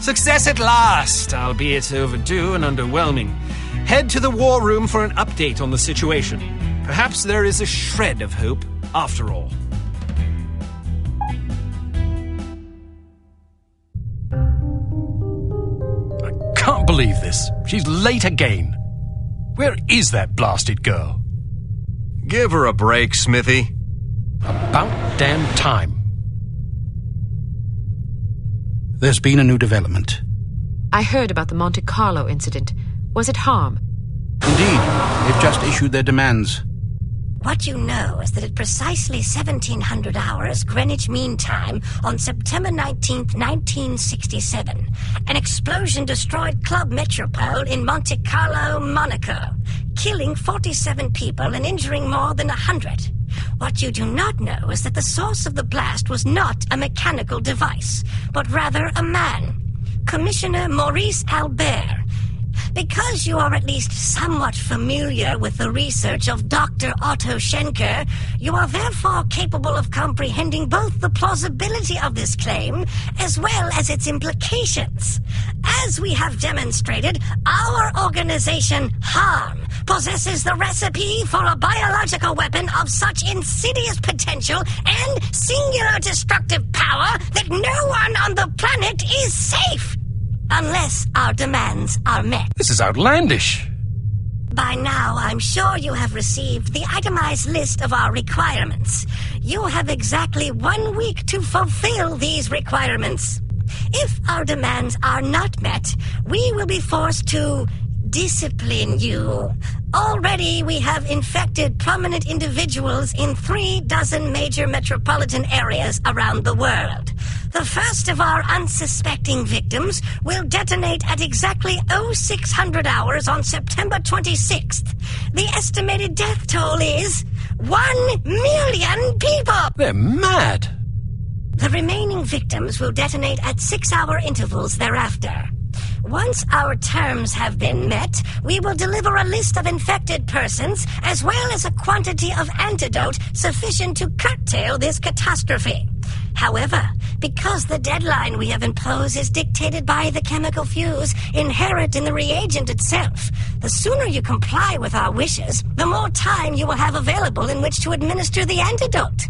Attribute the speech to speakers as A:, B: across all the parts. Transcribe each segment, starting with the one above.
A: Success at last, albeit overdue and underwhelming. Head to the war room for an update on the situation. Perhaps there is a shred of hope after all.
B: I can't believe this. She's late again. Where is that blasted girl?
C: Give her a break, Smithy.
B: About damn time.
D: There's been a new development.
E: I heard about the Monte Carlo incident. Was it harm?
D: Indeed, they've just issued their demands.
F: What you know is that at precisely 1700 hours Greenwich Mean Time on September 19th, 1967, an explosion destroyed Club Metropole in Monte Carlo, Monaco, killing 47 people and injuring more than 100. What you do not know is that the source of the blast was not a mechanical device, but rather a man, Commissioner Maurice Albert. Because you are at least somewhat familiar with the research of Dr. Otto Schenker, you are therefore capable of comprehending both the plausibility of this claim as well as its implications. As we have demonstrated, our organization, HARM, possesses the recipe for a biological weapon of such insidious potential and singular destructive power that no one on the planet is safe. Unless our demands are met.
B: This is outlandish.
F: By now, I'm sure you have received the itemized list of our requirements. You have exactly 1 week to fulfill these requirements. If our demands are not met, we will be forced to discipline you. Already, we have infected prominent individuals in 36 major metropolitan areas around the world. The first of our unsuspecting victims will detonate at exactly 0600 hours on September 26th. The estimated death toll is 1 million people!
B: They're mad!
F: The remaining victims will detonate at 6-hour intervals thereafter. Once our terms have been met, we will deliver a list of infected persons as well as a quantity of antidote sufficient to curtail this catastrophe. However, because the deadline we have imposed is dictated by the chemical fuse inherent in the reagent itself, the sooner you comply with our wishes, the more time you will have available in which to administer the antidote.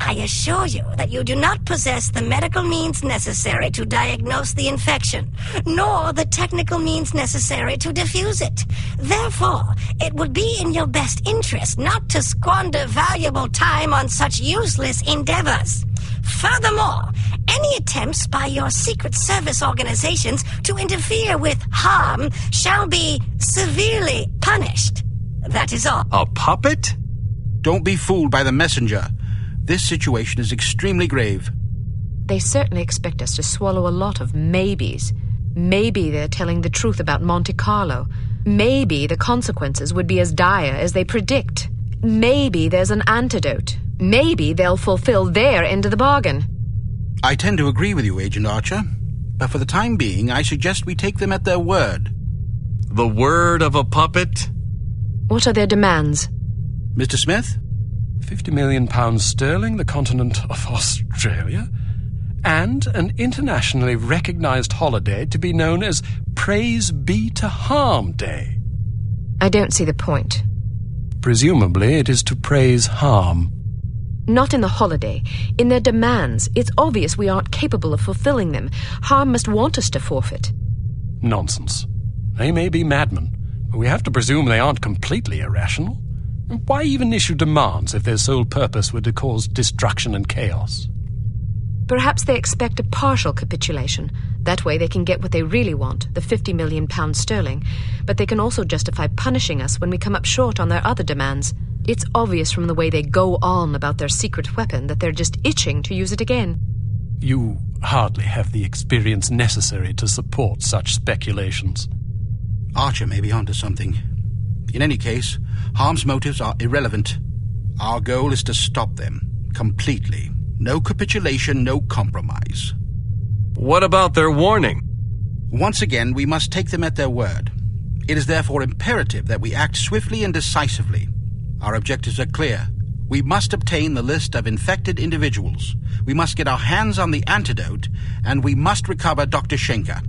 F: I assure you that you do not possess the medical means necessary to diagnose the infection, nor the technical means necessary to diffuse it. Therefore, it would be in your best interest not to squander valuable time on such useless endeavors. Furthermore, any attempts by your Secret Service organizations to interfere with harm shall be severely punished. That is all.
C: A puppet?
D: Don't be fooled by the messenger. This situation is extremely grave.
E: They certainly expect us to swallow a lot of maybes. Maybe they're telling the truth about Monte Carlo. Maybe the consequences would be as dire as they predict. Maybe there's an antidote. Maybe they'll fulfill their end of the bargain.
D: I tend to agree with you, Agent Archer. But for the time being, I suggest we take them at their word.
C: The word of a puppet?
E: What are their demands?
D: Mr. Smith?
B: £50 million sterling, the continent of Australia, and an internationally recognized holiday to be known as Praise Be to Harm Day.
E: I don't see the point.
B: Presumably it is to praise harm.
E: Not in the holiday. In their demands. It's obvious we aren't capable of fulfilling them. Harm must want us to forfeit.
B: Nonsense. They may be madmen, but we have to presume they aren't completely irrational. Why even issue demands if their sole purpose were to cause destruction and chaos?
E: Perhaps they expect a partial capitulation. That way they can get what they really want, the £50 million sterling. But they can also justify punishing us when we come up short on their other demands. It's obvious from the way they go on about their secret weapon that they're just itching to use it again.
B: You hardly have the experience necessary to support such speculations.
D: Archer may be onto something. In any case, Harm's motives are irrelevant. Our goal is to stop them completely. No capitulation, no compromise.
C: What about their warning?
D: Once again, we must take them at their word. It is therefore imperative that we act swiftly and decisively. Our objectives are clear. We must obtain the list of infected individuals. We must get our hands on the antidote, and we must recover Dr. Schenker.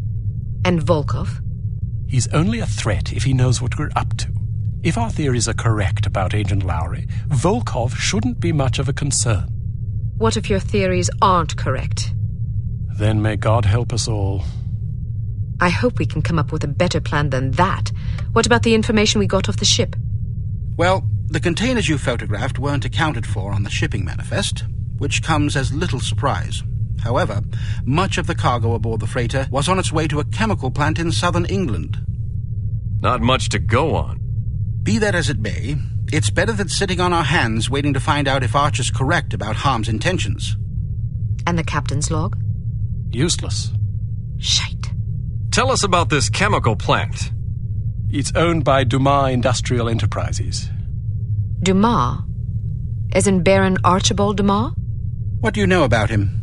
E: And Volkov?
B: He's only a threat if he knows what we're up to. If our theories are correct about Agent Lowry, Volkov shouldn't be much of a concern.
E: What if your theories aren't correct?
B: Then may God help us all.
E: I hope we can come up with a better plan than that. What about the information we got off the ship?
D: Well, the containers you photographed weren't accounted for on the shipping manifest, which comes as little surprise. However, much of the cargo aboard the freighter was on its way to a chemical plant in southern England.
C: Not much to go on.
D: Be that as it may, it's better than sitting on our hands waiting to find out if Archer's correct about Harm's intentions.
E: And the captain's log?
B: Useless.
E: Shite.
C: Tell us about this chemical plant.
B: It's owned by Dumas Industrial Enterprises.
E: Dumas? As in Baron Archibald Dumas?
D: What do you know about him?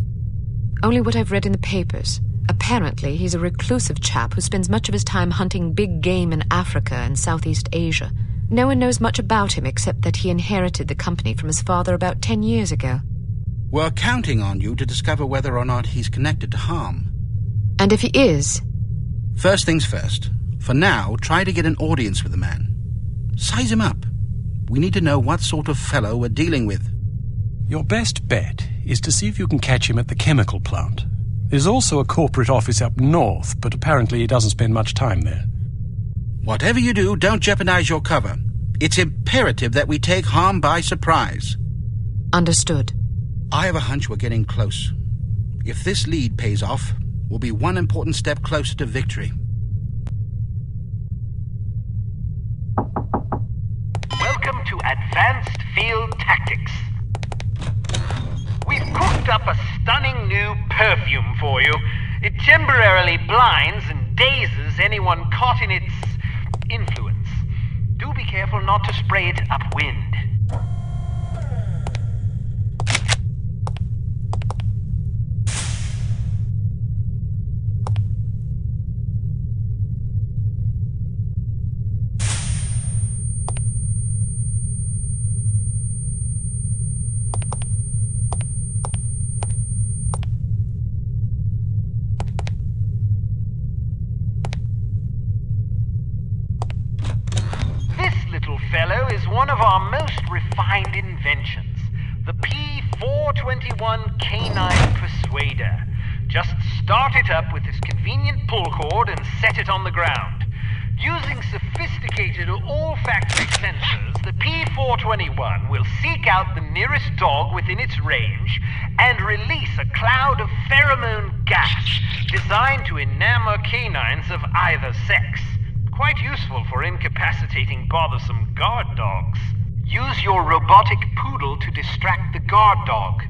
E: Only what I've read in the papers. Apparently, he's a reclusive chap who spends much of his time hunting big game in Africa and Southeast Asia. No one knows much about him except that he inherited the company from his father about 10 years ago.
D: We're counting on you to discover whether or not he's connected to Harm.
E: And if he is?
D: First things first. For now, try to get an audience with the man. Size him up. We need to know what sort of fellow we're dealing with.
B: Your best bet is to see if you can catch him at the chemical plant. There's also a corporate office up north, but apparently he doesn't spend much time there.
D: Whatever you do, don't jeopardize your cover. It's imperative that we take Harm by surprise.
E: Understood.
D: I have a hunch we're getting close. If this lead pays off, we'll be one important step closer to victory.
G: Welcome to Advanced Field Tactics. We've cooked up a stunning new perfume for you. It temporarily blinds and dazes anyone caught in its influence. Do be careful not to spray it upwind. Fellow is one of our most refined inventions, the P421 Canine Persuader. Just start it up with this convenient pull cord and set it on the ground. Using sophisticated olfactory sensors, the P421 will seek out the nearest dog within its range and release a cloud of pheromone gas designed to enamor canines of either sex. Quite useful for incapacitating bothersome guard dogs. Use your robotic poodle to distract the guard dog.